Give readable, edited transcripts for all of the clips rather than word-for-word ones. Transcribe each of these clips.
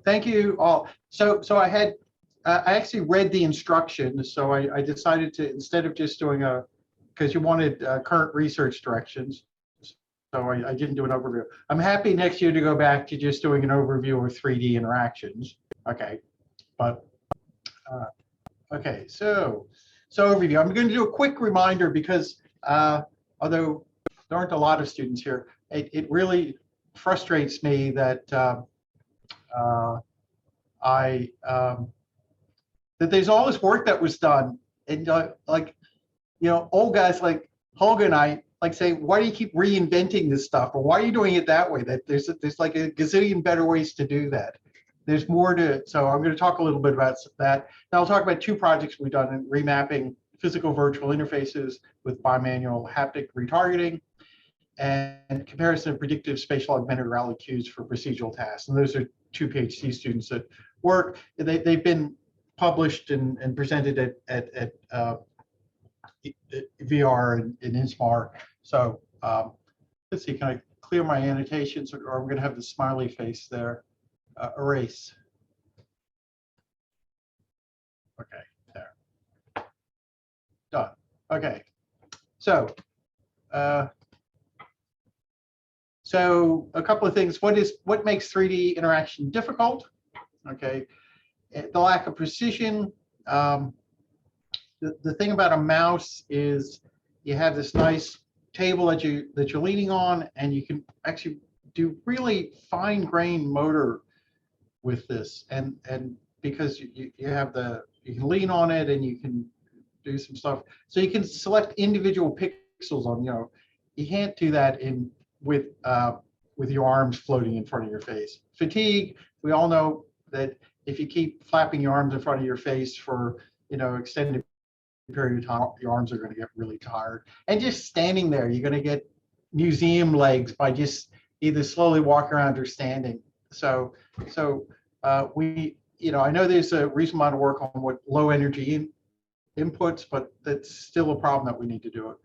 thank you all. So I actually read the instructions. So I decided to, instead of just doing because you wanted current research directions. So I didn't do an overview. I'm happy next year to go back to just doing an overview of 3D interactions. Okay, but okay, so overview. I'm going to do a quick reminder because although there aren't a lot of students here, it really frustrates me that that there's all this work that was done, and like, you know, old guys like Holger and I like say, why do you keep reinventing this stuff, or why are you doing it that way? That there's like a gazillion better ways to do that. There's more to it. So I'm going to talk a little bit about that. Now I'll talk about two projects we've done in remapping physical virtual interfaces with bimanual haptic retargeting and comparison of predictive spatial augmented reality cues for procedural tasks. And those are two PhD students that work. They've been published and presented at VR and INSMAR. So let's see, can I clear my annotations, or I'm going to have the smiley face there? Erase. Okay, there. Done. Okay, so a couple of things. What makes 3D interaction difficult? Okay, the lack of precision. The thing about a mouse is you have this nice table that you're leaning on, and you can actually do really fine-grained motor with this, and because you have you can lean on it and you can do some stuff. So you can select individual pixels on, you know, you can't do that with your arms floating in front of your face. Fatigue, we all know that if you keep flapping your arms in front of your face for, you know, extended period of time, your arms are going to get really tired. And just standing there, you're going to get museum legs by just either slowly walking around or standing. So we, you know, I know there's a reasonable amount of work on what low energy inputs, but that's still a problem that we need to do it.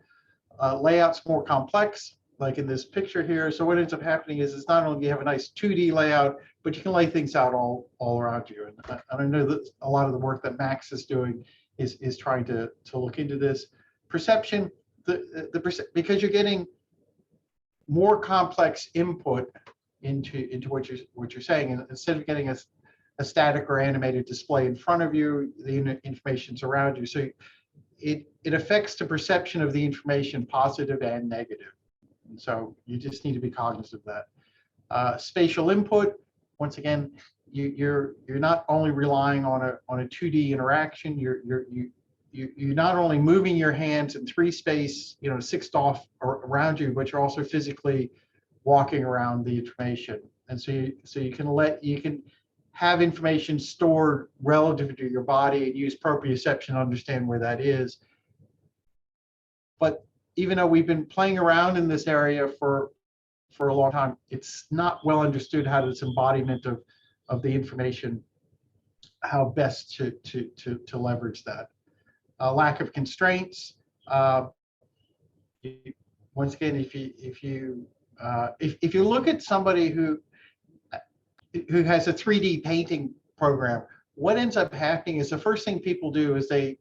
Layout's more complex, like in this picture here. So what ends up happening is it's not only do you have a nice 2D layout, but you can lay things out all around you. And I know that a lot of the work that Max is doing is trying to look into this. Perception, because you're getting more complex input into what you're saying, and instead of getting a static or animated display in front of you, the information's around you. So it affects the perception of the information, positive and negative. And so you just need to be cognizant of that. Spatial input, once again, you're not only relying on a 2D interaction. You're not only moving your hands in 3 space, you know, 6 off or around you, but you're also physically walking around the information. And so you can have information stored relative to your body and use proprioception to understand where that is. But even though we've been playing around in this area for a long time, it's not well understood how this embodiment of the information, how best to leverage that. Lack of constraints. Once again, if you look at somebody who has a 3D painting program, what ends up happening is the first thing people do is they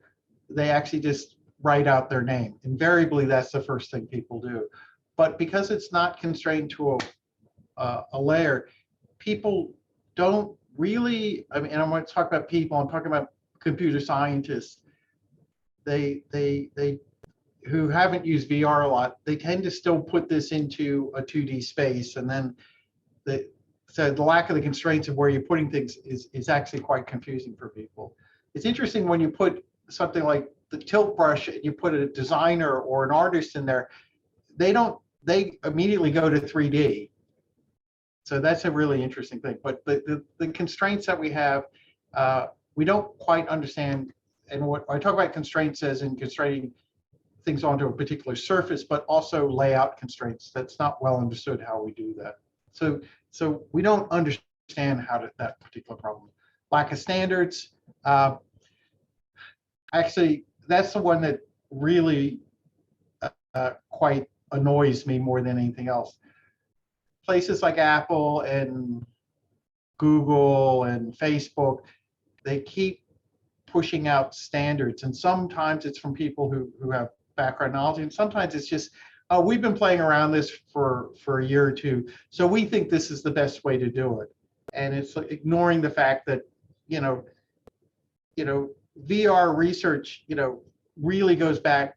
actually just write out their name. Invariably, that's the first thing people do. But because it's not constrained to a layer, people don't really, I mean, and I'm going to talk about people, I'm talking about computer scientists, they who haven't used VR a lot, they tend to still put this into a 2D space, and then so the lack of the constraints of where you're putting things is actually quite confusing for people. It's interesting when you put something like the tilt brush and you put a designer or an artist in there, they immediately go to 3D. So that's a really interesting thing. But the constraints that we have, we don't quite understand. And what I talk about constraints as in constraining things onto a particular surface, but also layout constraints. That's not well understood how we do that. So we don't understand how that particular problem. Lack of standards. Actually, that's the one that really quite annoys me more than anything else. Places like Apple and Google and Facebook, they keep pushing out standards. And sometimes it's from people who have background knowledge, and sometimes it's just, oh, we've been playing around this for a year or two, so we think this is the best way to do it. And it's like ignoring the fact that, you know, VR research, really goes back,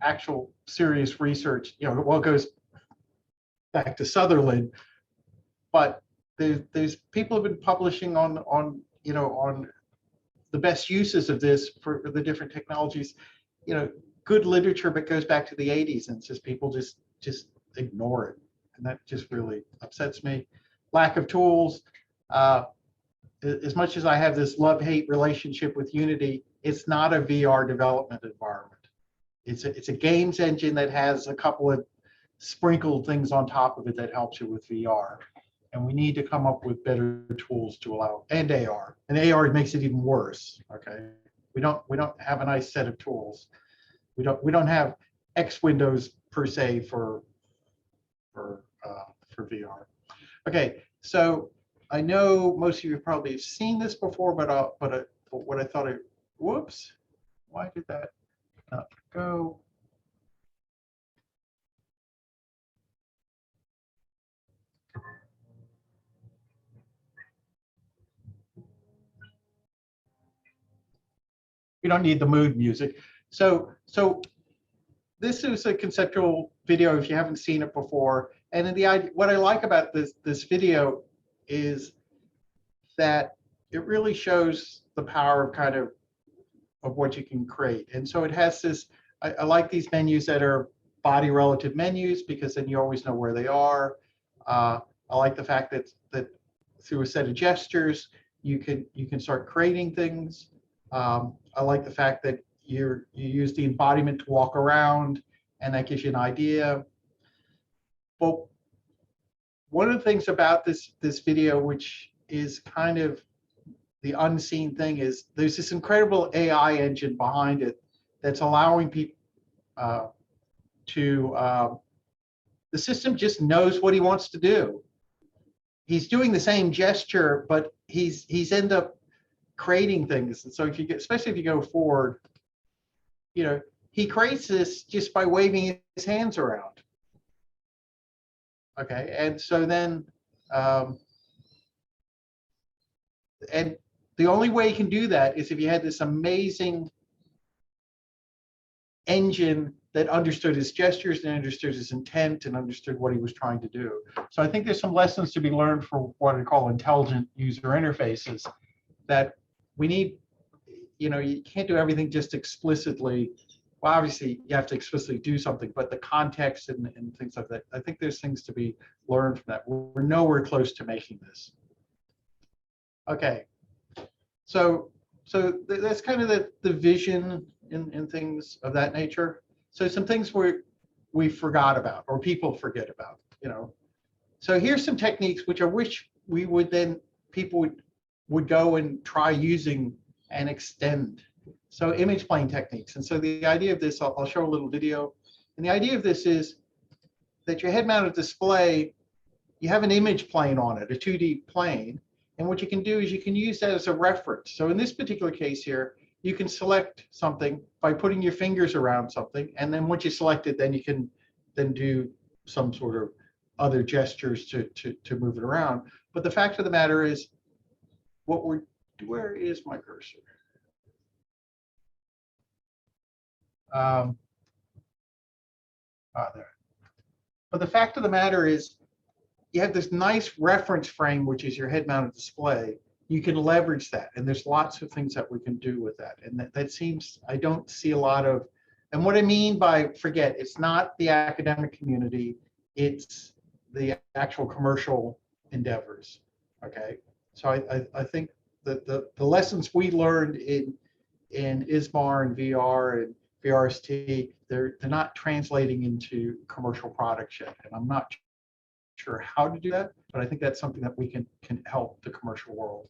actual serious research, well, it goes back to Sutherland, but there's people have been publishing on the best uses of this for the different technologies, good literature, but goes back to the 80s, and it's just people just ignore it, and that just really upsets me. Lack of tools. As much as I have this love-hate relationship with Unity, it's not a VR development environment. It's a games engine that has a couple of sprinkled things on top of it that helps you with VR. And we need to come up with better tools to allow, and AR. And AR makes it even worse. Okay, we don't have a nice set of tools. We don't have X windows per se for VR. Okay, so I know most of you probably have seen this before, but what I thought whoops, why did that not go? We don't need the mood music. So this is a conceptual video if you haven't seen it before. And in the idea, what I like about this video is that it really shows the power of kind of what you can create. And so it has this, I like these menus that are body relative menus, because then you always know where they are. I like the fact that through a set of gestures, you can start creating things. I like the fact that you use the embodiment to walk around, and that gives you an idea. But one of the things about this video, which is kind of the unseen thing, is there's this incredible AI engine behind it that's allowing people the system just knows what he wants to do. He's doing the same gesture, but he's end up creating things. And so if you get, especially if you go forward, he creates this just by waving his hands around. Okay, and so then, and the only way you can do that is if you had this amazing engine that understood his gestures and understood his intent and understood what he was trying to do. So I think there's some lessons to be learned for what I call intelligent user interfaces, that we need, you can't do everything just explicitly. Well, obviously you have to explicitly do something, but the context and things like that, I think there's things to be learned from that. We're nowhere close to making this. Okay, so that's kind of the vision in things of that nature. So some things we forgot about, or people forget about, So here's some techniques which I wish people would go and try using and extend. So image plane techniques. And so the idea of this, I'll show a little video. And the idea of this is that your head-mounted display, you have an image plane on it, a 2D plane. And what you can do is you can use that as a reference. So in this particular case here, you can select something by putting your fingers around something. And then once you select it, then you can then do some sort of other gestures to move it around. But the fact of the matter is, where is my cursor? There. But the fact of the matter is, you have this nice reference frame, which is your head-mounted display. You can leverage that, and there's lots of things that we can do with that. And that seems, I don't see a lot of, and what I mean by forget, it's not the academic community, it's the actual commercial endeavors. Okay, so I think that the lessons we learned in ISMAR and VR and VRST, they're not translating into commercial products yet, and I'm not sure how to do that, but I think that's something that we can help the commercial world.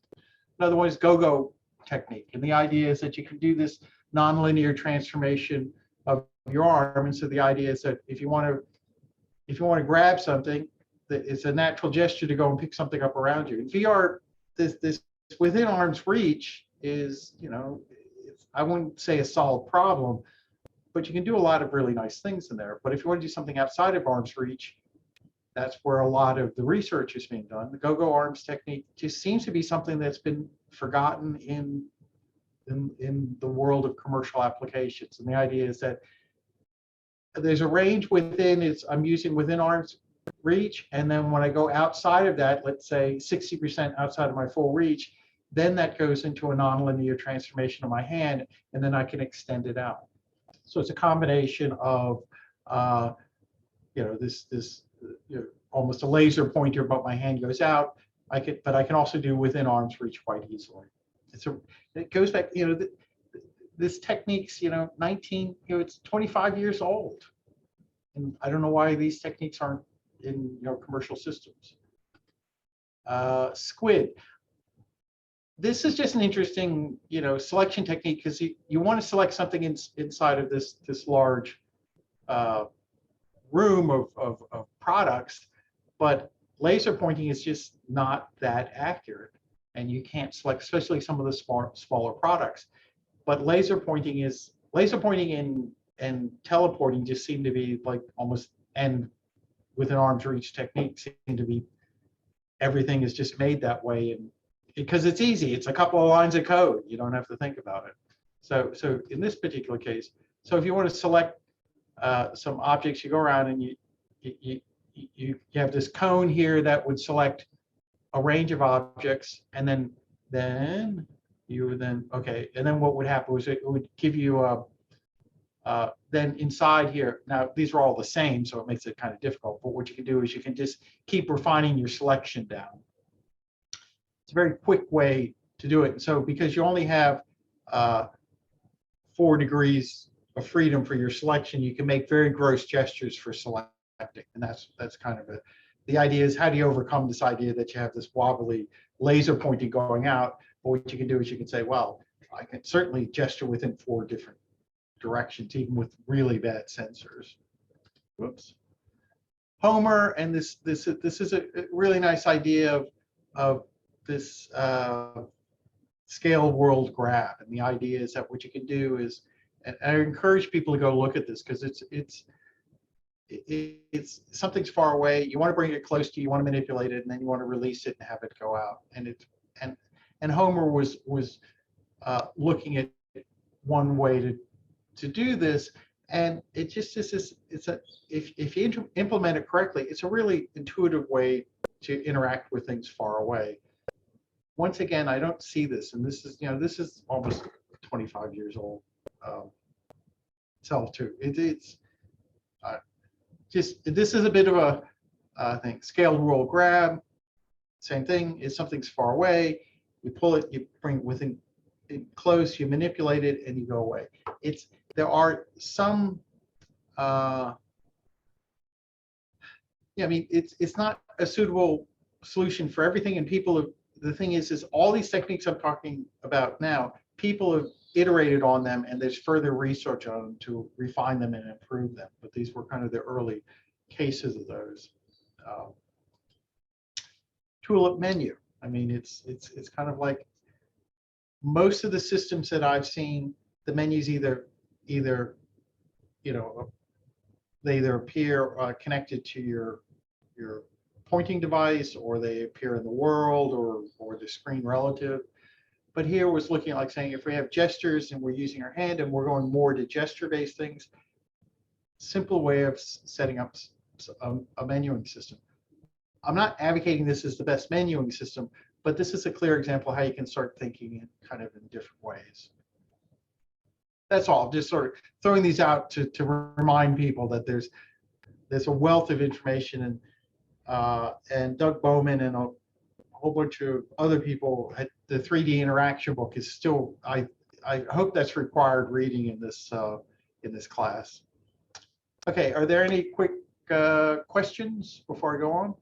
Another one is go-go technique, and the idea is that you can do this nonlinear transformation of your arm. And so the idea is that if you want to grab something, that it's a natural gesture to go and pick something up around you. In VR, this within arm's reach is, I wouldn't say a solved problem, but you can do a lot of really nice things in there. But if you want to do something outside of arm's reach, that's where a lot of the research is being done. The go-go arms technique just seems to be something that's been forgotten in the world of commercial applications. And the idea is that there's a range within, I'm using within arm's reach, and then when I go outside of that, let's say 60% outside of my full reach, then that goes into a nonlinear transformation of my hand, and then I can extend it out. So it's a combination of this almost a laser pointer, but my hand goes out. But I can also do within arm's reach quite easily. It goes back, this technique's, it's 25 years old, and I don't know why these techniques aren't in commercial systems. Squid. This is just an interesting, selection technique, because you want to select something inside of this large room of products, but laser pointing is just not that accurate, and you can't select, especially some of the smaller products. But laser pointing and teleporting just seem to be like almost, and within arm's reach techniques seem to be, everything is just made that way, and because it's easy, it's a couple of lines of code, you don't have to think about it. So in this particular case, so if you want to select some objects, you go around and you have this cone here that would select a range of objects, and then okay, and then what would happen was it would give you then inside here, now these are all the same, so it makes it kind of difficult, but what you can do is you can just keep refining your selection down. It's a very quick way to do it. So because you only have 4 degrees of freedom for your selection, you can make very gross gestures for selecting, and that's kind of it. The idea is, how do you overcome this idea that you have this wobbly laser pointing going out? But what you can do is you can say, well, I can certainly gesture within 4 different directions, even with really bad sensors. Whoops. Homer, and this is a really nice idea of this scale world grab, and the idea is that what you can do is, and I encourage people to go look at this, because it's something's far away, you want to bring it close to you, you want to manipulate it, and then you want to release it and have it go out. And Homer was looking at one way to do this, and it just is if you implement it correctly, it's a really intuitive way to interact with things far away. Once again, I don't see this, and this is almost 25 years old. Itself too. It's just, this is a bit of a thing. Scaled world grab, same thing. If something's far away, you pull it, you bring it within close, you manipulate it, and you go away. There are some. I mean, it's not a suitable solution for everything, and people have. The thing is all these techniques I'm talking about now, people have iterated on them, and there's further research on them to refine them and improve them. But these were kind of the early cases of those. Tulip menu. I mean, it's kind of like most of the systems that I've seen, the menus either they either appear connected to your pointing device, or they appear in the world, or the screen relative. But here was looking like saying, if we have gestures and we're using our hand and we're going more to gesture-based things, simple way of setting up a menuing system. I'm not advocating this as the best menuing system, but this is a clear example of how you can start thinking in kind of in different ways. That's all. Just sort of throwing these out to remind people that there's a wealth of information, and Doug Bowman and a whole bunch of other people at the 3D interaction book is still, I hope that's required reading in this class. Okay, are there any quick questions before I go on?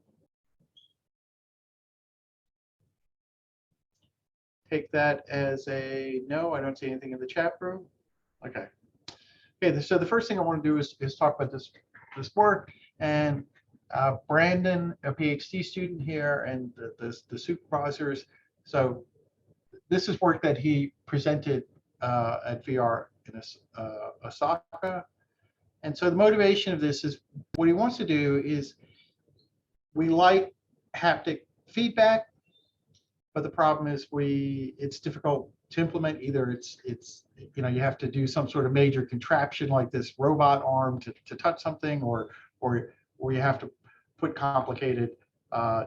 Take that as a no. I don't see anything in the chat room. Okay. Okay. So the first thing I want to do is talk about this work, and Brandon, a PhD student here, and the supervisors So this is work that he presented at VR in Osaka. And so the motivation of this is what he wants to do is we like haptic feedback, but the problem is it's difficult to implement. Either it's you have to do some sort of major contraption like this robot arm to touch something, or you have to put complicated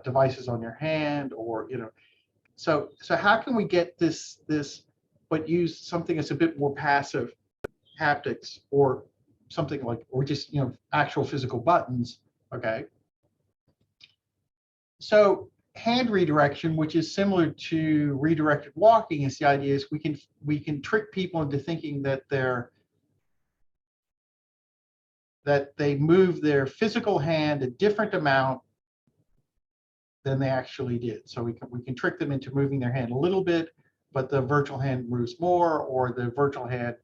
devices on your hand, or so how can we get this but use something that's a bit more passive haptics, or something like, or just actual physical buttons. Okay, so hand redirection, which is similar to redirected walking, is the idea is we can trick people into thinking that they move their physical hand a different amount than they actually did. So we can trick them into moving their hand a little bit, but the virtual hand moves more, or the virtual hand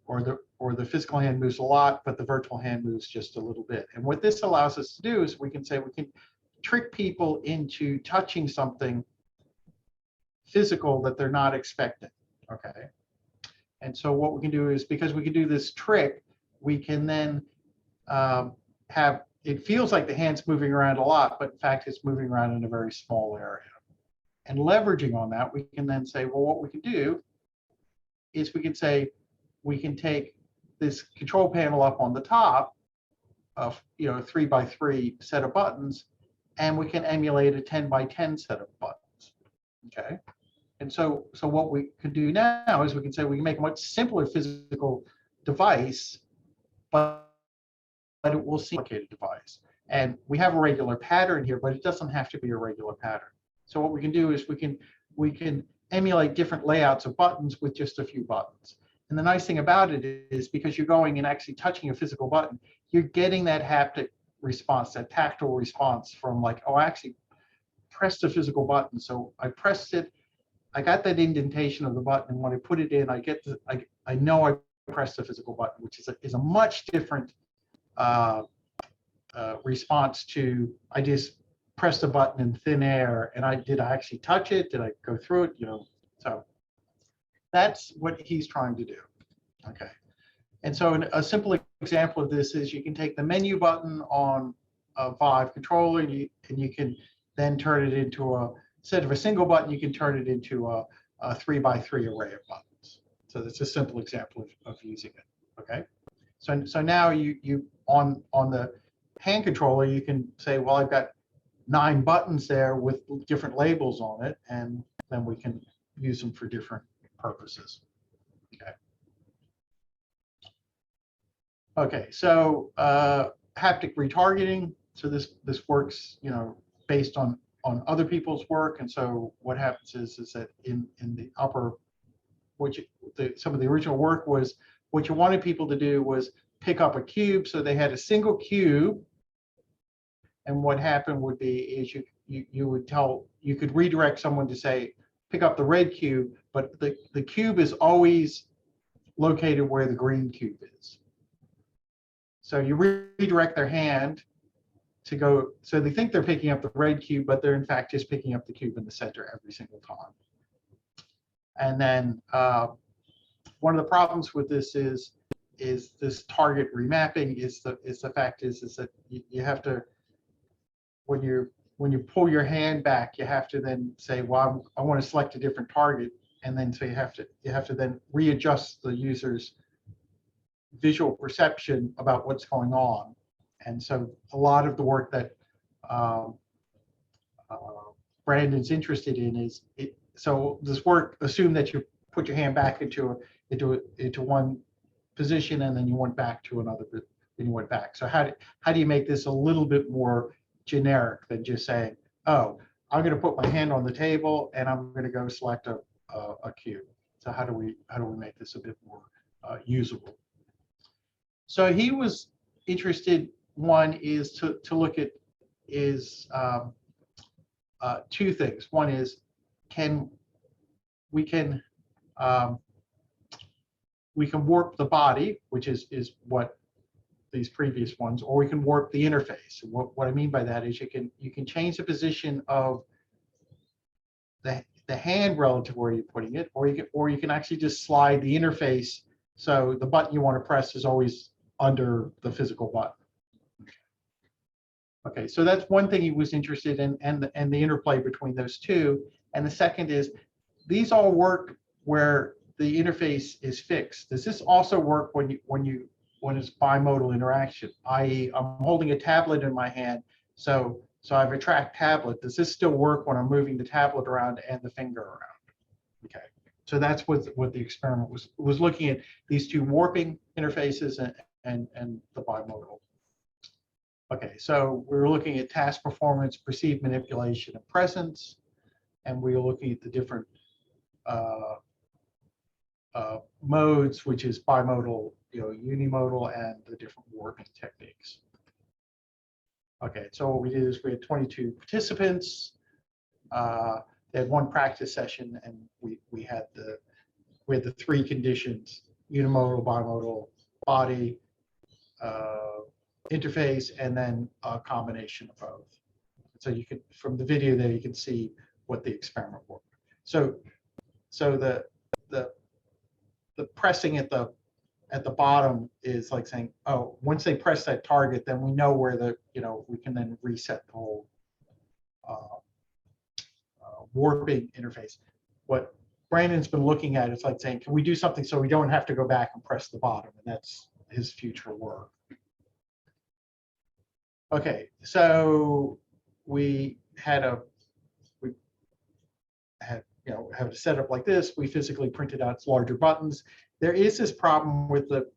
or the physical hand moves a lot, but the virtual hand moves just a little bit. And what this allows us to do is we can trick people into touching something physical that they're not expecting. Okay. And so what we can do is, because we can do this trick, we can then have, it feels like the hand's moving around a lot, but in fact it's moving around in a very small area. And leveraging on that, we can then say, well, what we can do is we can take this control panel up on the top of a 3x3 set of buttons, and we can emulate a 10x10 set of buttons. Okay. And so what we can do now is we can make a much simpler physical device, but it will seem like a complicated device. And we have a regular pattern here, but it doesn't have to be a regular pattern. So what we can do is we can emulate different layouts of buttons with just a few buttons. And the nice thing about it is, because you're going and actually touching a physical button, you're getting that haptic response, that tactile response from like, oh, I actually pressed a physical button. So I pressed it, I got that indentation of the button, and when I put it in, I know I pressed the physical button, which is a much different response to, I just pressed a button in thin air, and did I actually touch it? Did I go through it? So that's what he's trying to do. Okay. And so a simple example of this is you can take the menu button on a Vive controller, and you can then turn it into instead of a single button, you can turn it into a 3x3 array of buttons. So that's a simple example of using it. Okay. So now you on the hand controller, you can say, well, I've got 9 buttons there with different labels on it, and then we can use them for different purposes. Okay. Okay, so haptic retargeting. So this works, based on other people's work. And so what happens is that in the upper, some of the original work was, what you wanted people to do was pick up a cube. So they had a single cube, and what happened would be is you could redirect someone to say, pick up the red cube, but the cube is always located where the green cube is. So you redirect their hand to go, so they think they're picking up the red cube, but they're in fact just picking up the cube in the center every single time. And then one of the problems with this is this target remapping is the fact is that you have to, when you pull your hand back, you have to then say, well, I want to select a different target, and then so you have to then readjust the user's visual perception about what's going on. And so a lot of the work that Brandon's interested in is so this work assumed that you put your hand back into one position, and then you went back to another, then you went back. So how do you make this a little bit more generic than just saying, oh, I'm going to put my hand on the table and I'm going to go select a cube. So how do we make this a bit more usable? So he was interested. One is to look at two things. One is we can warp the body, which is what these previous ones, or we can warp the interface. What I mean by that is you can change the position of the hand relative where you're putting it, or you can actually just slide the interface so the button you want to press is always under the physical button. Okay, so that's one thing he was interested in, and the interplay between those two. And the second is, these all work where the interface is fixed. Does this also work when it's bimodal interaction? I.e., I'm holding a tablet in my hand, so I have a tracked tablet. Does this still work when I'm moving the tablet around and the finger around? Okay, so that's what the experiment was looking at, these two warping interfaces and the bimodal. Okay, so we were looking at task performance, perceived manipulation, and presence, and we were looking at the different modes, which is bimodal, unimodal, and the different warping techniques. Okay, so what we did is we had 22 participants. They had one practice session, and we had the three conditions: unimodal, bimodal, body, interface, and then a combination of both. So you could, from the video there, you can see what the experiment was. So the pressing at the bottom is like saying, oh, once they press that target, then we know where we can then reset the whole warping interface. What Brandon's been looking at is like saying, can we do something so we don't have to go back and press the bottom? And that's his future work. Okay, so we had have it set up like this. We physically printed out larger buttons. There is this problem with the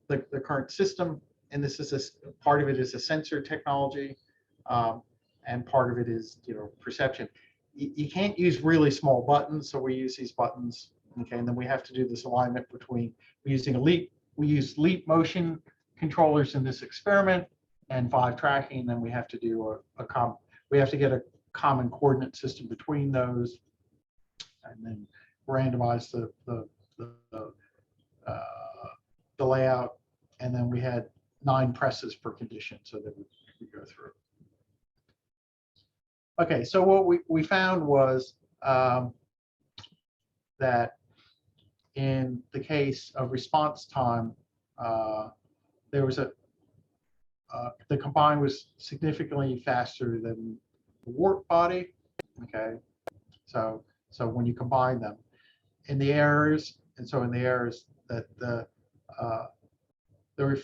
current system, and this is part of it is a sensor technology, and part of it is perception. You can't use really small buttons, so we use these buttons. Okay, and then we have to do this alignment between we use leap motion controllers in this experiment and Vive tracking. And then we have to do we have to get a common coordinate system between those, and then randomize the layout. And then we had 9 presses per condition, so that we go through. Okay, so what we found was that in the case of response time, there was the combine was significantly faster than the warp body. Okay, so when you combine them, in the errors, that there were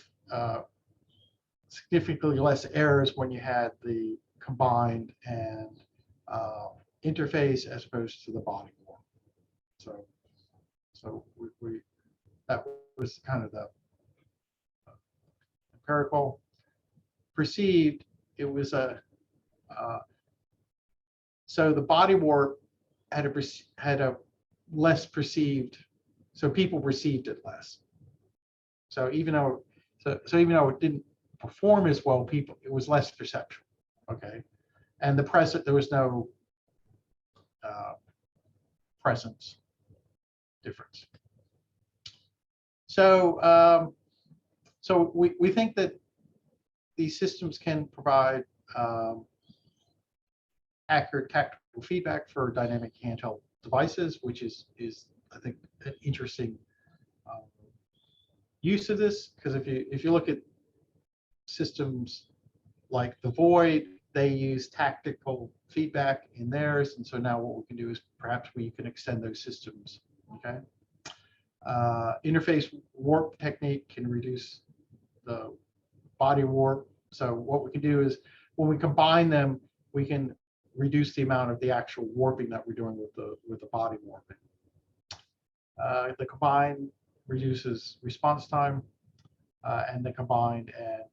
significantly less errors when you had the combined and interface as opposed to the body warp. So that was kind of the empirical. Perceived, it was so the body warp had a less perceived, so people perceived it less. So even though it didn't perform as well, it was less perceptual. Okay, and there was no presence difference. So we think that these systems can provide accurate tactical feedback for dynamic handheld devices, which is I think an interesting use of this, because if you look at systems like the Void, they use tactical feedback in theirs, and so now what we can do is perhaps we can extend those systems. Okay, interface warp technique can reduce the body warp. So what we can do is when we combine them, we can reduce the amount of the actual warping that we're doing with the body warping. The combined reduces response time, and the combined and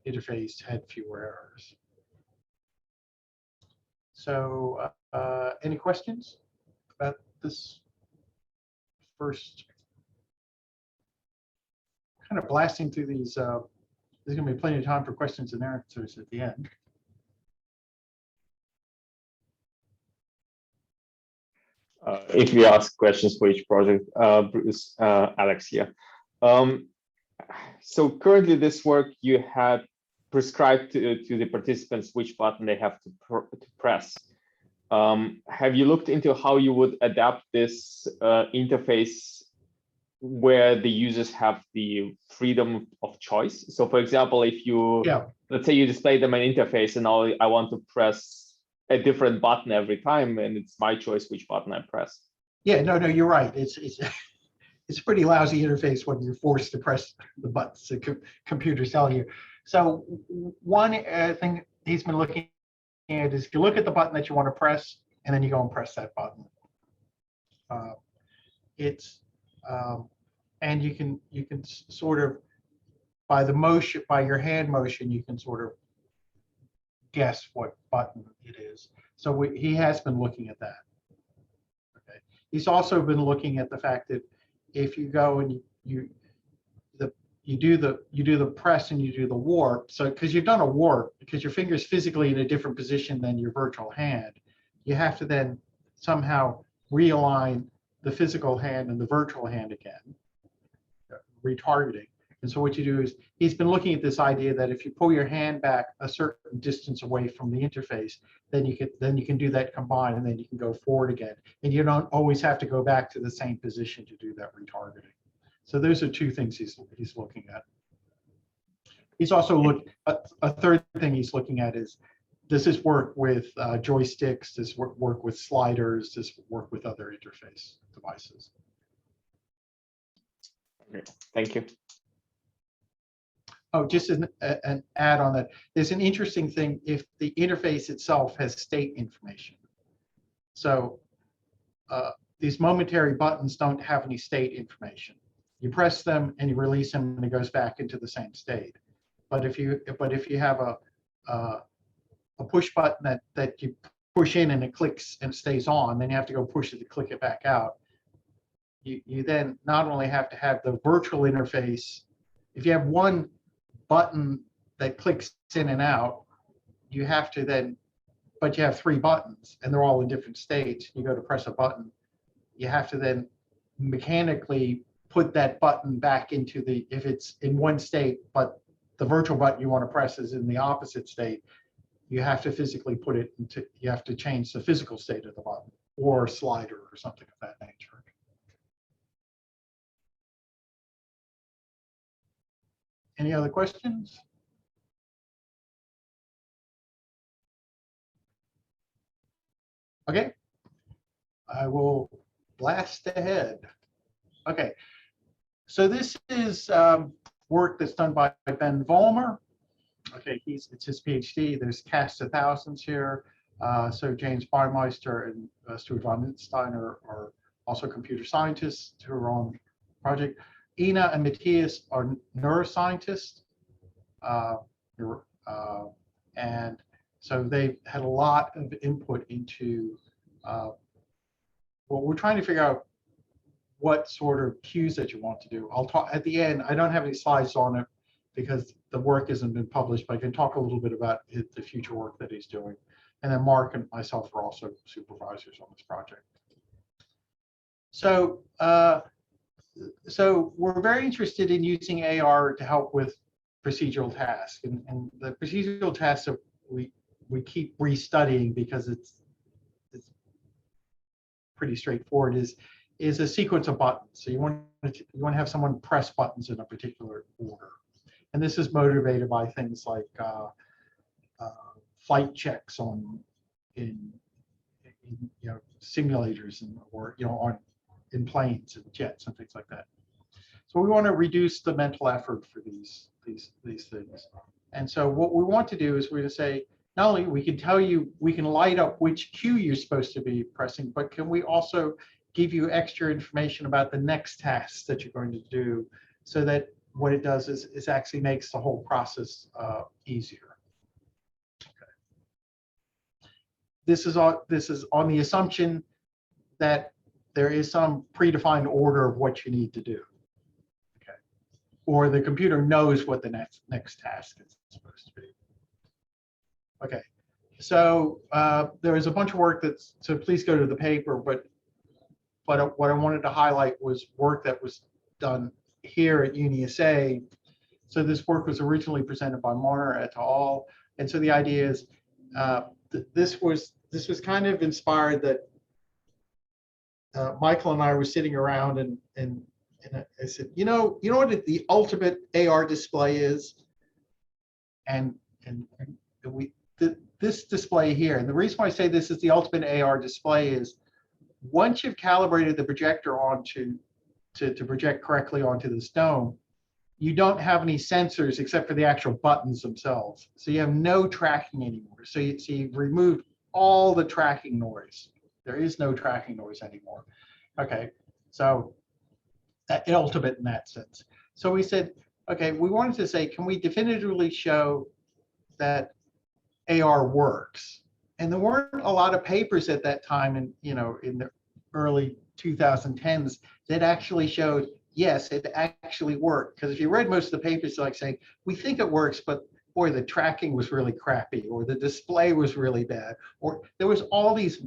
interface had fewer errors. So any questions about this first? Kind of blasting through these. There's going to be plenty of time for questions and answers at the end. If we ask questions for each project, Bruce, Alex here. So currently this work, you had prescribed to the participants which button they have to press. have you looked into how you would adapt this interface where the users have the freedom of choice? So for example, if you, let's say you display them an interface and now I want to press a different button every time and it's my choice which button I press. Yeah, no, you're right. It's a pretty lousy interface when you're forced to press the buttons the computer's telling you. So one thing he's been looking at is you look at the button that you want to press, and then you go and press that button. And you can sort of by your hand motion, you can sort of guess what button it is. So he has been looking at that. Okay. He's also been looking at the fact that if you go and you do the press and you do the warp, so because you've done a warp, because your finger's physically in a different position than your virtual hand, you have to then somehow realign the physical hand and the virtual hand again, retargeting. And so what you do is, he's been looking at this idea that if you pull your hand back a certain distance away from the interface, then you can do that combined, and then you can go forward again. And you don't always have to go back to the same position to do that retargeting. So those are two things he's looking at. He's also a third thing he's looking at is, does this work with joysticks? Does this work with sliders? Does this work with other interface devices? Okay, thank you. Oh, just an add on that. There's an interesting thing if the interface itself has state information. So these momentary buttons don't have any state information. You press them and you release them, and it goes back into the same state. But if you have a push button that you push in and it clicks and stays on, then you have to go push it to click it back out. You then not only have to have the virtual interface. If you have one button that clicks in and out, you have to then, but you have three buttons and they're all in different states. You go to press a button, you have to then mechanically put that button back into the, if it's in one state, but the virtual button you want to press is in the opposite state, you have to physically put it into, you have to change the physical state of the button or slider or something of that nature. Any other questions? Okay, I will blast ahead. Okay, so this is work that's done by Ben Vollmer. Okay, it's his PhD. There's cast of thousands here. So James Baumeister and Stuart von Wittgenstein are also computer scientists who are on the project. Ina and Matthias are neuroscientists, and so they've had a lot of input into well, we're trying to figure out what sort of cues that you want to do. I'll talk at the end. I don't have any slides on it because the work hasn't been published, but I can talk a little bit about the future work that he's doing. And then Mark and myself are also supervisors on this project. So, so we're very interested in using AR to help with procedural tasks, and the procedural tasks that we keep restudying because it's pretty straightforward is a sequence of buttons. So you want to have someone press buttons in a particular order, and this is motivated by things like flight checks in simulators or in planes and jets and things like that. So we want to reduce the mental effort for these things. And so what we want to do is we're going to say, not only we can tell you, we can light up which cue you're supposed to be pressing, but can we also give you extra information about the next task that you're going to do, so that what it does is actually makes the whole process easier. Okay. This is on the assumption that there is some predefined order of what you need to do. Okay. Or the computer knows what the next task is supposed to be. Okay, so there is a bunch of work so please go to the paper, but what I wanted to highlight was work that was done here at UniSA. So this work was originally presented by Marner et al. And so the idea is this was this was kind of inspired that Michael and I were sitting around and I said, you know what the ultimate AR display is? And this display here, and the reason why I say this is the ultimate AR display is once you've calibrated the projector onto to project correctly onto this dome, you don't have any sensors except for the actual buttons themselves. So you have no tracking anymore. So you've removed all the tracking noise. There is no tracking noise anymore. Okay, so ultimate in that sense. So we said, okay, we wanted to say, can we definitively show that AR works? And there weren't a lot of papers at that time, in the early 2010s, that actually showed yes, it actually worked. Because if you read most of the papers, like saying we think it works, but boy, the tracking was really crappy, or the display was really bad, or there was all these,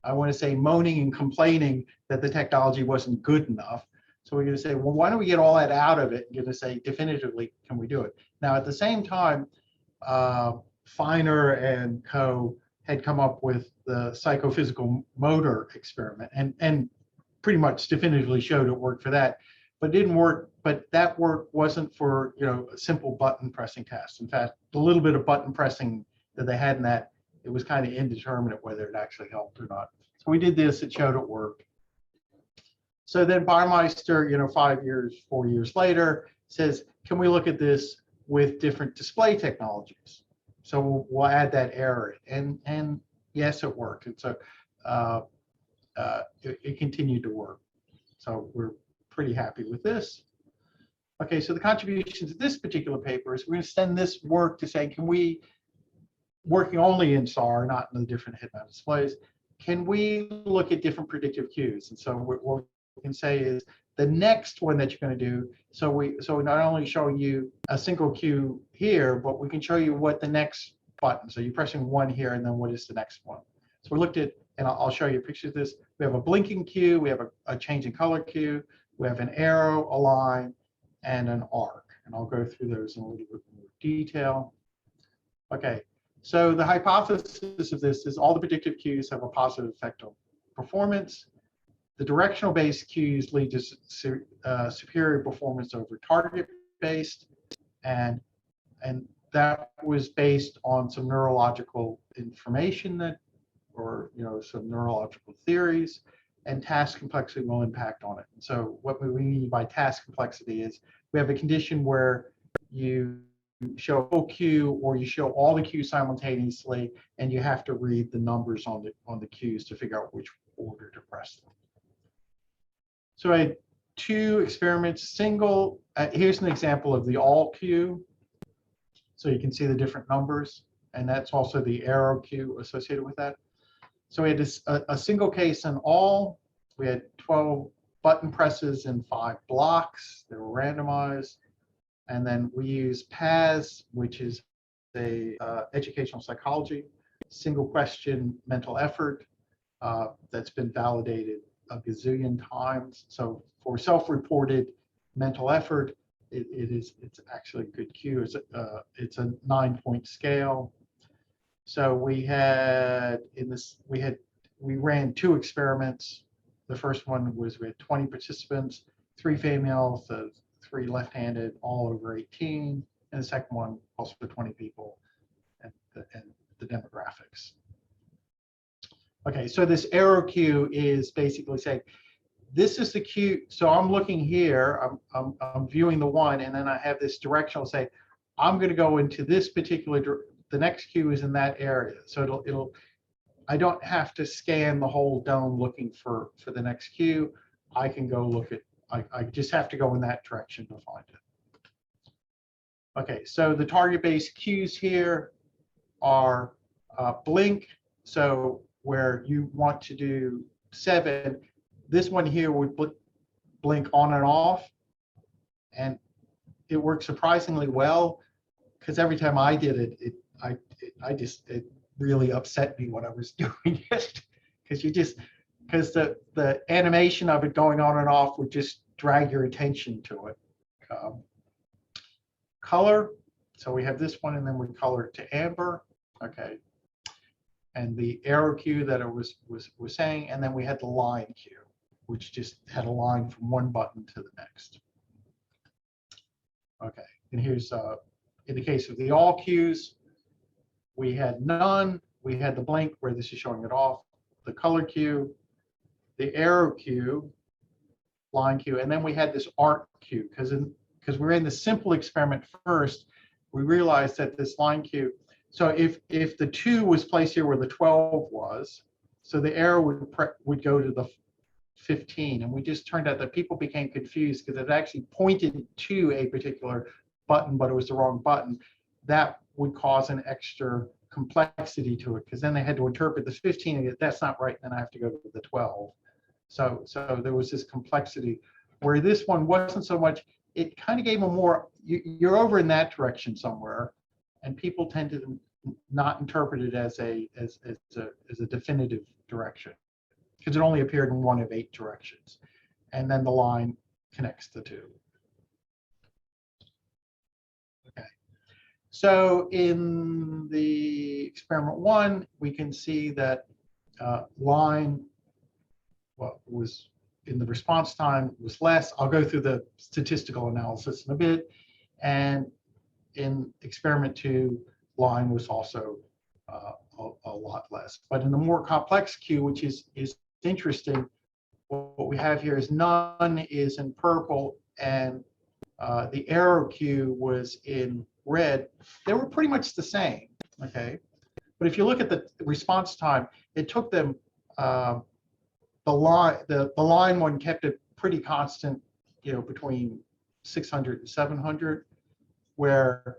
I want to say, moaning and complaining that the technology wasn't good enough. So we're going to say, well, why don't we get all that out of it and going to say definitively, can we do it? Now, at the same time, Feiner and co. had come up with the psychophysical motor experiment and pretty much definitively showed it worked for that, but didn't work. But that work wasn't for a simple button pressing test. In fact, the little bit of button pressing that they had in that, it was kind of indeterminate whether it actually helped or not. So we did this, it showed it worked. So then Baumeister, 4 years later, says, can we look at this with different display technologies? So we'll add that error, and yes, it worked. And so it continued to work. So we're pretty happy with this. Okay, so the contributions to this particular paper is we're going to send this work to say, can we, working only in SAR, not in the different head-mounted displays, can we look at different predictive cues? And so what we can say is the next one that you're going to do, so we're not only showing you a single cue here, but we can show you what the next button, so you're pressing one here, and then what is the next one? So we looked at, and I'll show you a picture of this. We have a blinking cue, we have a change in color cue, we have an arrow, a line, and an arc. And I'll go through those in a little bit more detail. Okay, so the hypothesis of this is all the predictive cues have a positive effect on performance. The directional based cues lead to superior performance over target based, and that was based on some neurological information or some neurological theories, and task complexity will impact on it. And so what we mean by task complexity is we have a condition where you show a full cue or you show all the cues simultaneously, and you have to read the numbers on the cues to figure out which order to press them. So I had two experiments. Here's an example of the all cue. So you can see the different numbers, and that's also the arrow cue associated with that. So we had a single case in all. We had 12 button presses in 5 blocks. They were randomized. And then we use PAS, which is a educational psychology, single question mental effort that's been validated a gazillion times. So for self-reported mental effort, it's actually a good cue. It's a 9-point scale. So we ran 2 experiments. The first one was we had 20 participants, 3 females, 3 left-handed, all over 18, and the second one also for 20 people, and the demographics. Okay, so this arrow cue is basically saying, this is the cue. So I'm looking here, I'm viewing the one, and then I have this directional say, I'm going to go into this particular, the next cue is in that area. So I don't have to scan the whole dome looking for the next cue. I can go look at, I just have to go in that direction to find it. Okay, so the target-based cues here are blink. So where you want to do 7, this one here would blink on and off, and it worked surprisingly well, because every time I did it, it really upset me when I was doing it, because the animation of it going on and off would just drag your attention to it. Color, so we have this one, and then we color it to amber. Okay, and the arrow cue that it was saying, and then we had the line cue, which just had a line from one button to the next. Okay, and here's in the case of the all cues, we had none, we had the blink where this is showing it off, the color cue, the arrow cue, line cue, and then we had this arc cue, because we're in the simple experiment first, we realized that this line cue, so if the 2 was placed here where the 12 was, so the arrow would go to the 15, and we just turned out that people became confused because it actually pointed to a particular button, but it was the wrong button. That would cause an extra complexity to it, because then they had to interpret the 15 and that's not right, and then I have to go to the 12. So there was this complexity where this one wasn't so much, it kind of gave them more, you're over in that direction somewhere, and people tended to not interpret it as a definitive direction, because it only appeared in one of 8 directions. And then the line connects the 2. Okay. So in the experiment 1, we can see that line was in the response time was less. I'll go through the statistical analysis in a bit. And in experiment 2, line was also a lot less. But in the more complex cue, which is interesting, what we have here is none is in purple, and the arrow cue was in red. They were pretty much the same, okay? But if you look at the response time, it took them, the line one kept it pretty constant, between 600 and 700, where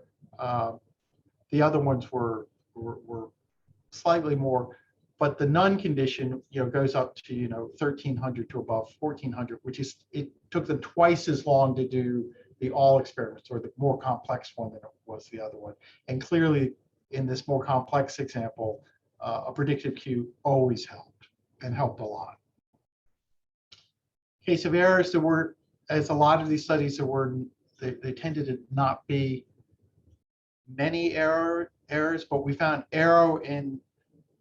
the other ones were slightly more. But the none condition, goes up to 1300 to above 1400, which is, it took them twice as long to do the all experiments, or the more complex one, than it was the other one. And clearly, in this more complex example, a predictive cue always helped, and helped a lot. Case of errors, there were, as a lot of these studies, they tended to not be many errors, but we found arrow in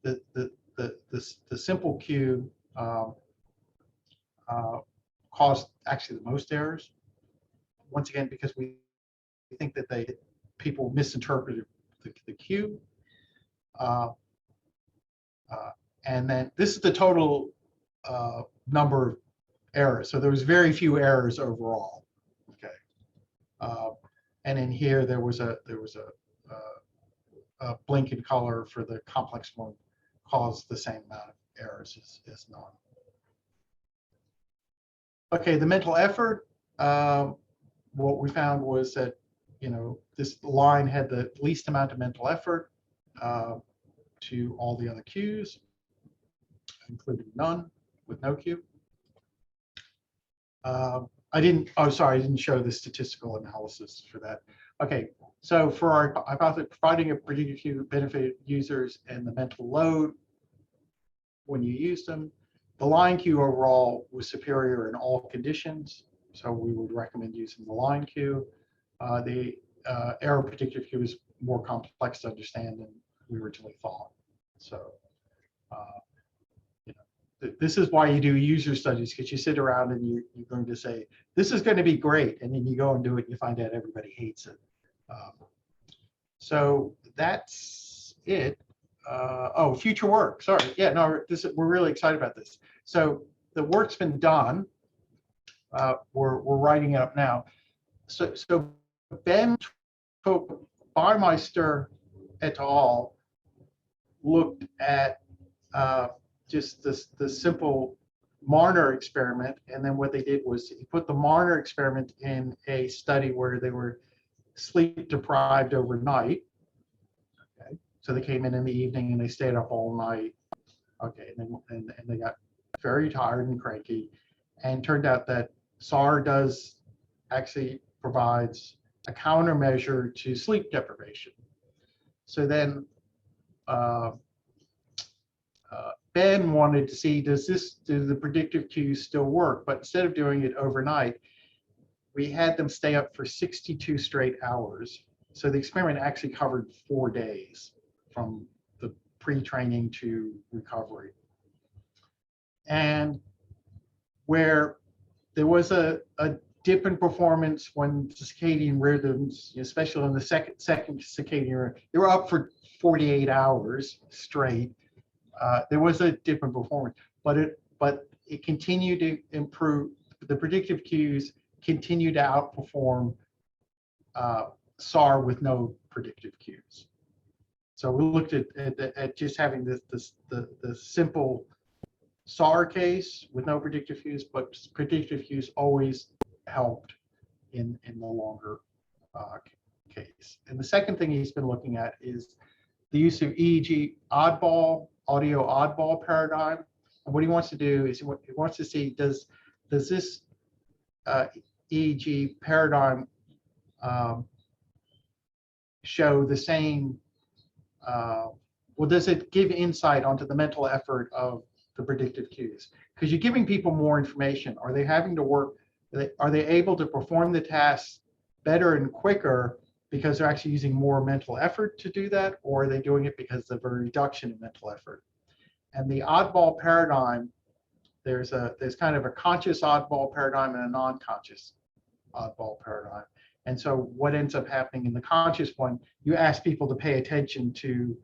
the simple cue caused actually the most errors. Once again, because we think that people misinterpreted the cue. And then this is the total number of errors. So there was very few errors overall. Okay. And in here there was a blink in color for the complex one, caused the same amount of errors as none. Okay, the mental effort. What we found was that this line had the least amount of mental effort to all the other cues, including none with no cue. I didn't show the statistical analysis for that. Okay, so for our hypothesis, providing a predictive cue benefit users and the mental load when you used them, the line cue overall was superior in all conditions, so we would recommend using the line cue. The error predictive cue is more complex to understand than we originally thought. So this is why you do user studies, because you sit around and you're going to say, this is going to be great. And then you go and do it and you find out everybody hates it. So that's it. Oh, future work. Sorry. Yeah, no, we're really excited about this. So the work's been done. We're writing it up now. So Ben Baumeister et al. Looked at just the simple Marner experiment, and then what they did was he put the Marner experiment in a study where they were sleep deprived overnight. Okay, so they came in the evening and they stayed up all night. Okay, and they got very tired and cranky, and turned out that SAR actually provides a countermeasure to sleep deprivation. So then Ben wanted to see, do the predictive cues still work? But instead of doing it overnight, we had them stay up for 62 straight hours. So the experiment actually covered 4 days from the pre-training to recovery. And where there was a dip in performance when the circadian rhythms, especially in the second circadian rhythm, they were up for 48 hours straight. There was a dip in performance, but it continued to improve. The predictive cues continued to outperform SAR with no predictive cues. So we looked at just having the simple SAR case with no predictive cues, but predictive cues always helped in the longer case. And the second thing he's been looking at is the use of EEG oddball, audio oddball paradigm. And what he wants to do is he wants to see, does this EEG paradigm show the same, well, does it give insight onto the mental effort of the predictive cues? Because you're giving people more information. Are they having to work? Are they able to perform the tasks better and quicker because they're actually using more mental effort to do that, or are they doing it because of a reduction in mental effort? And the oddball paradigm, there's kind of a conscious oddball paradigm and a non-conscious oddball paradigm. And so what ends up happening in the conscious one, you ask people to pay attention to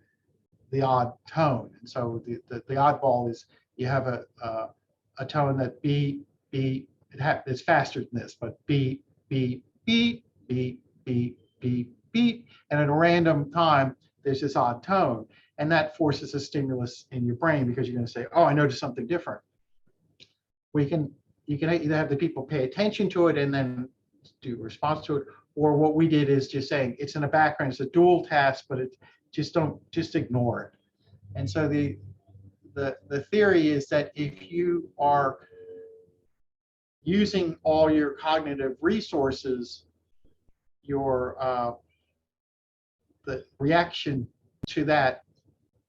the odd tone. And so the oddball is, you have a tone that it's faster than this, but beep, beep, beep, beep, beep, beep, beep. And at a random time, there's this odd tone. And that forces a stimulus in your brain because you're going to say, oh, I noticed something different. You can either have the people pay attention to it and then do a response to it, or what we did is just saying it's in the background, it's a dual task, but it just ignore it. And so the theory is that if you are using all your cognitive resources, your the reaction to that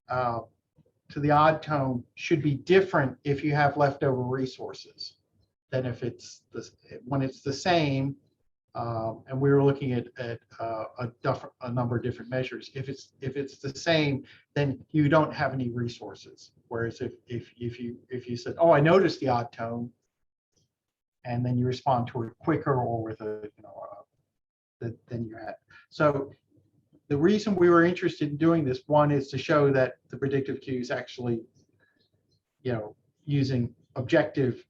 to the odd tone should be different if you have leftover resources than if it's when it's the same. And we were looking at a number of different measures. If it's the same, then you don't have any resources. Whereas if you said, oh, I noticed the odd tone, and then you respond to it quicker or with then you had. So the reason we were interested in doing this, one, is to show that the predictive cues actually, using objective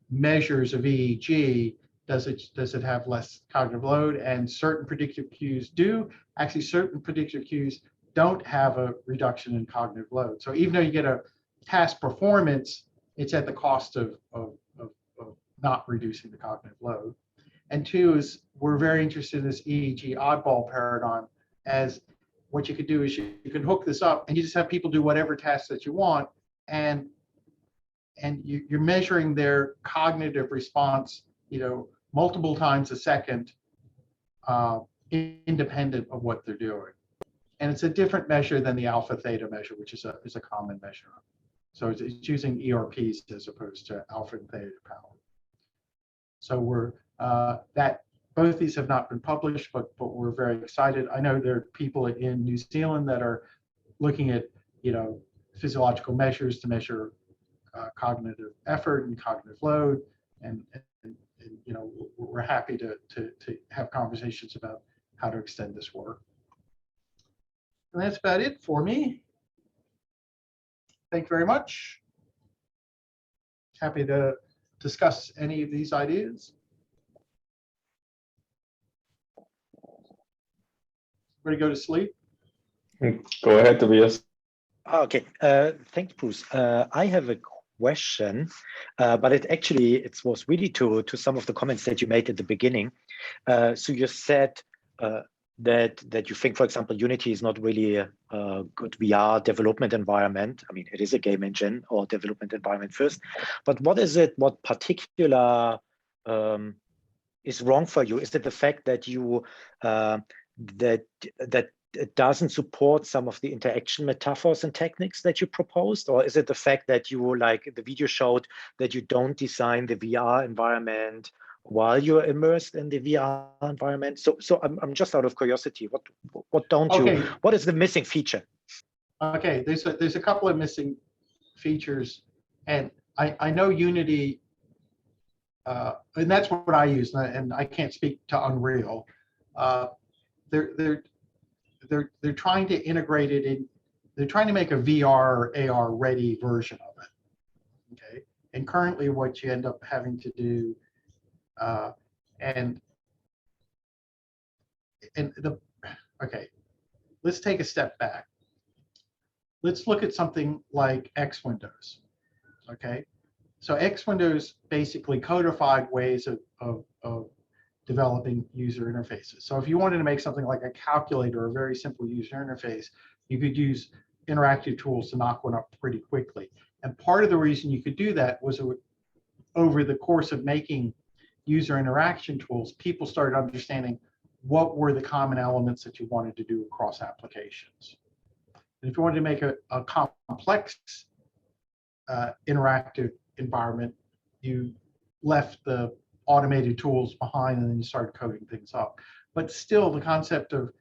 measures of EEG, does it have less cognitive load? And certain predictive cues do. Actually, certain predictive cues don't have a reduction in cognitive load. So even though you get a task performance, it's at the cost of not reducing the cognitive load. And two is, we're very interested in this EEG oddball paradigm, as what you could do is you can hook this up and you just have people do whatever tasks that you want, and you're measuring their cognitive response, multiple times a second, independent of what they're doing. And it's a different measure than the alpha theta measure, which is a common measure. So it's using ERPs as opposed to alpha and theta power. So we're both these have not been published, but we're very excited. I know there are people in New Zealand that are looking at physiological measures to measure cognitive effort and cognitive load, and we're happy to have conversations about how to extend this work. And that's about it for me. Thank you very much. Happy to discuss any of these ideas. Ready to go to sleep? Go ahead, Tobias. Okay, thanks, Bruce. I have a question, but it was really to some of the comments that you made at the beginning. So you said that you think, for example, Unity is not really a good VR development environment. I mean, it is a game engine or development environment first, but what is it? What particular is wrong for you? Is it the fact that you that it doesn't support some of the interaction metaphors and techniques that you proposed? Or is it the fact that you, like the video showed, that you don't design the VR environment while you're immersed in the VR environment? So I'm just out of curiosity, what don't you, what is the missing feature? Okay, there's a couple of missing features, and I know Unity, and that's what I use, and I can't speak to Unreal. They're trying to integrate it in. They're trying to make a VR AR ready version of it. Okay, and currently what you end up having to do, and okay, let's take a step back. Let's look at something like X Windows. Okay, so X Windows basically codified ways of developing user interfaces. So if you wanted to make something like a calculator, a very simple user interface, you could use interactive tools to knock one up pretty quickly. And part of the reason you could do that was over the course of making user interaction tools, people started understanding what were the common elements that you wanted to do across applications. And if you wanted to make a complex interactive environment, you left the automated tools behind and then you started coding things up. But still, the concept of,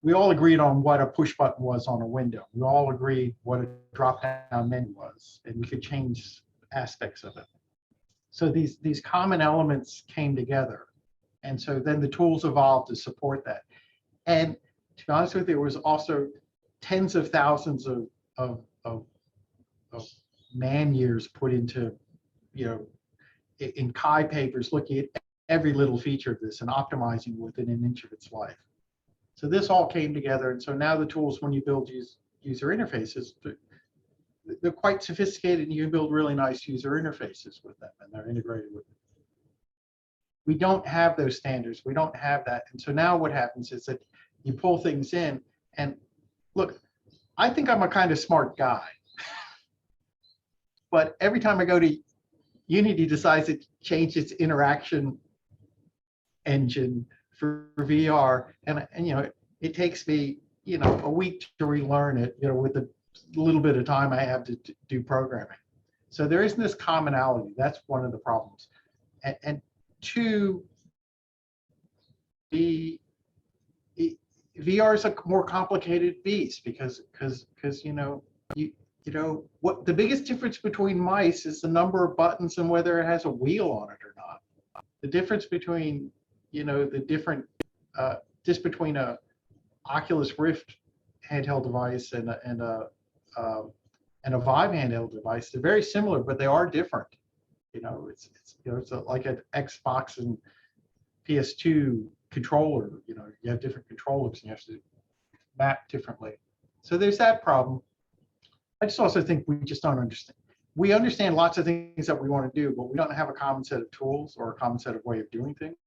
we all agreed on what a push button was on a window. We all agreed what a drop-down menu was, and we could change aspects of it. So these common elements came together. And so then the tools evolved to support that. And to be honest with you, there was also tens of thousands of man years put into, in Chi papers looking at every little feature of this and optimizing within an inch of its life. So this all came together. And so now the tools, when you build user interfaces, they're quite sophisticated, and you can build really nice user interfaces with them, and they're integrated with it. We don't have those standards. We don't have that. And so now what happens is that you pull things in, and look, I think I'm a kind of smart guy, but every time I go to Unity decides to change its interaction engine for VR, and it takes me a week to relearn it, with the little bit of time I have to do programming. So there isn't this commonality. That's one of the problems. And two, VR is a more complicated beast because what the biggest difference between mice is the number of buttons and whether it has a wheel on it or not. The difference between just between a Oculus Rift handheld device and a Vive handheld device, they're very similar, but they are different. It's like an Xbox and PS2 controller. You have different controllers and you have to map differently. So there's that problem. I just also think we just don't understand. We understand lots of things that we want to do, but we don't have a common set of tools or a common set of way of doing things.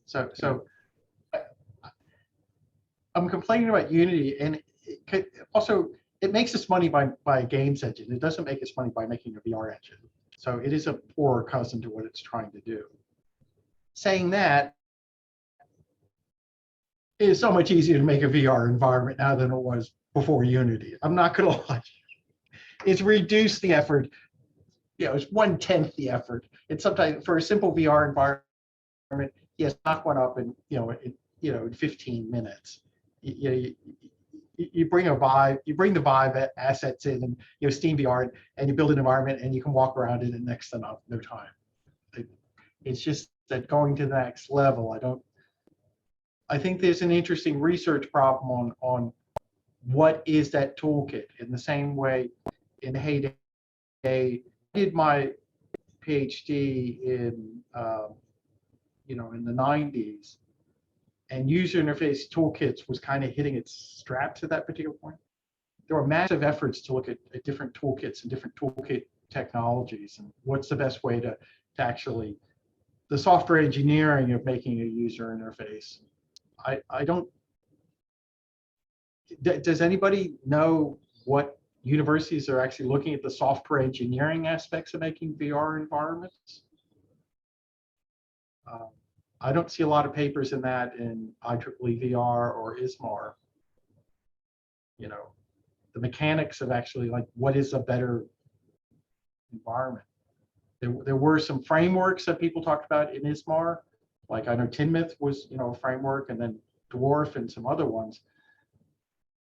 So I'm complaining about Unity, and it makes us money by a games engine. It doesn't make us money by making a VR engine. So it is a poorer cousin to what it's trying to do. Saying that, it is so much easier to make a VR environment now than it was before Unity. I'm not going to lie. It's reduced the effort. It's 1/10 the effort. It's sometimes for a simple VR environment, yes, knock one up in in 15 minutes. You bring a Vive, you bring the Vive assets in, and Steam VR, and you build an environment, and you can walk around it in next to no time. It's just that going to the next level, I think there's an interesting research problem on what is that toolkit. In the same way, in the heyday, I did my PhD in in the 90s, and user interface toolkits was kind of hitting its straps at that particular point. There were massive efforts to look at different toolkits and different toolkit technologies, and what's the best way to actually, the software engineering of making a user interface. I don't, does anybody know what universities are actually looking at the software engineering aspects of making VR environments? I don't see a lot of papers in that in IEEE VR or ISMAR. The mechanics of actually, like, what is a better environment? There were some frameworks that people talked about in ISMAR, like I know Tinmouth was a framework, and then Dwarf and some other ones.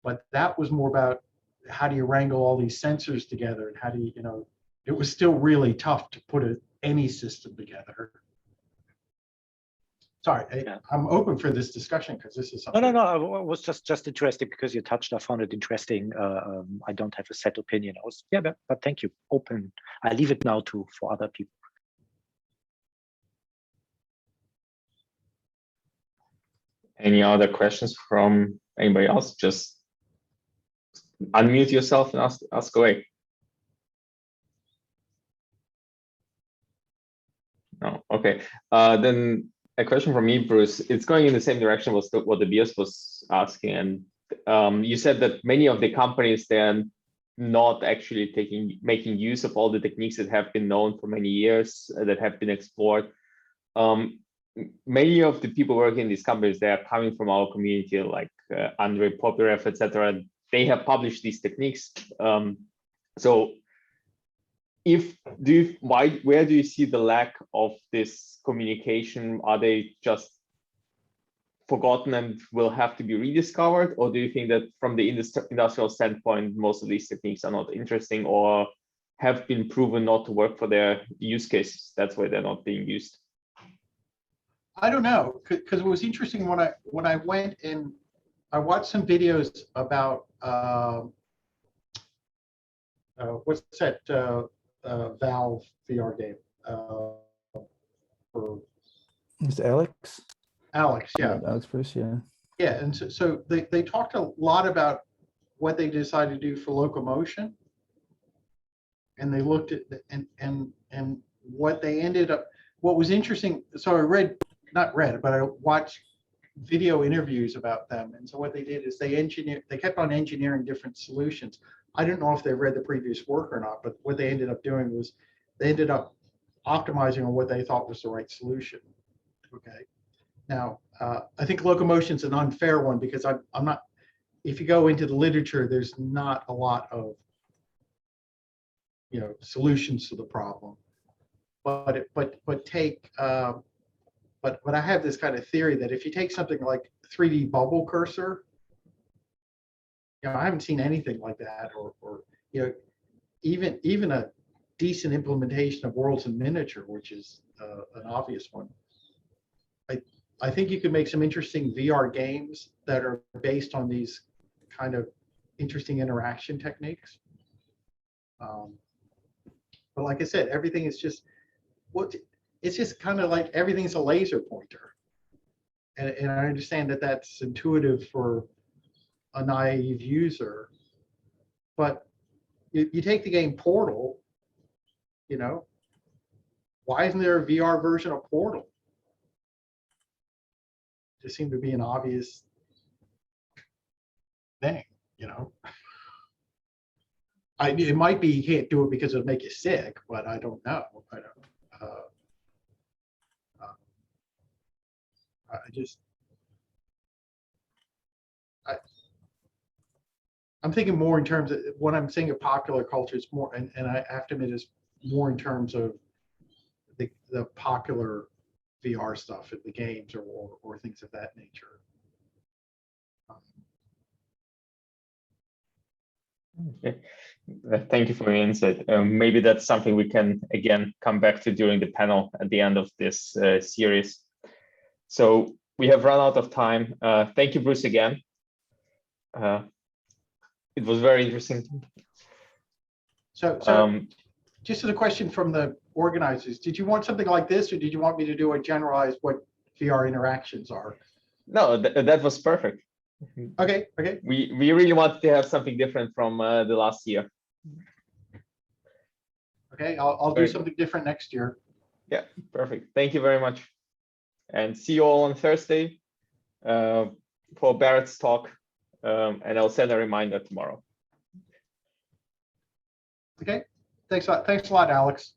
but that was more about how do you wrangle all these sensors together, and how do you, it was still really tough to put any system together. Sorry, I'm open for this discussion because this is something. No. It was just interesting because you touched. I found it interesting. I don't have a set opinion. But thank you. Open. I leave it now for other people. Any other questions from anybody else? Just unmute yourself and ask away. No, okay. Then a question from me, Bruce. It's going in the same direction was what Tobias was asking, and you said that many of the companies, they're not actually making use of all the techniques that have been known for many years, that have been explored. Many of the people working in these companies, they are coming from our community, like Andre Popirev, etc. They have published these techniques. So where do you see the lack of this communication? Are they just forgotten and will have to be rediscovered? Or do you think that from the industrial standpoint, most of these techniques are not interesting or have been proven not to work for their use cases? That's why they're not being used. I don't know, because it was interesting when I went and I watched some videos about what's that Valve VR game for It's Alex. Alex, yeah. Alex Bruce, yeah. Yeah, and so they talked a lot about what they decided to do for locomotion, and they looked at and what they ended up. What was interesting, so I but I watched video interviews about them, and so what they did is they kept on engineering different solutions. I don't know if they read the previous work or not, but what they ended up doing was they ended up optimizing on what they thought was the right solution. Okay. Now, I think locomotion is an unfair one because I'm not, if you go into the literature, there's not a lot of, solutions to the problem. But I have this kind of theory that if you take something like 3D bubble cursor, I haven't seen anything like that, or even a decent implementation of worlds in miniature, which is an obvious one. I think you could make some interesting VR games that are based on these kind of interesting interaction techniques. But like I said, everything is just, it's just kind of like everything's a laser pointer. And I understand that that's intuitive for a naive user, but you take the game Portal, why isn't there a VR version of Portal? Just seemed to be an obvious thing, it might be you can't do it because it'll make you sick, but I don't know. I'm thinking more in terms of when I'm saying a popular culture, it's more, and I have to admit, is more in terms of the popular VR stuff at the games or things of that nature. Okay. Thank you for your insight. Maybe that's something we can again come back to during the panel at the end of this series. So we have run out of time. Thank you, Bruce, again. It was very interesting. So just as a question from the organizers, did you want something like this, or did you want me to do a generalized what VR interactions are? No, that was perfect. Okay. We really wanted to have something different from the last year. Okay, I'll do something different next year. Yeah, perfect. Thank you very much. And see you all on Thursday for Barrett's talk. And I'll send a reminder tomorrow. Okay, thanks a lot, Alex.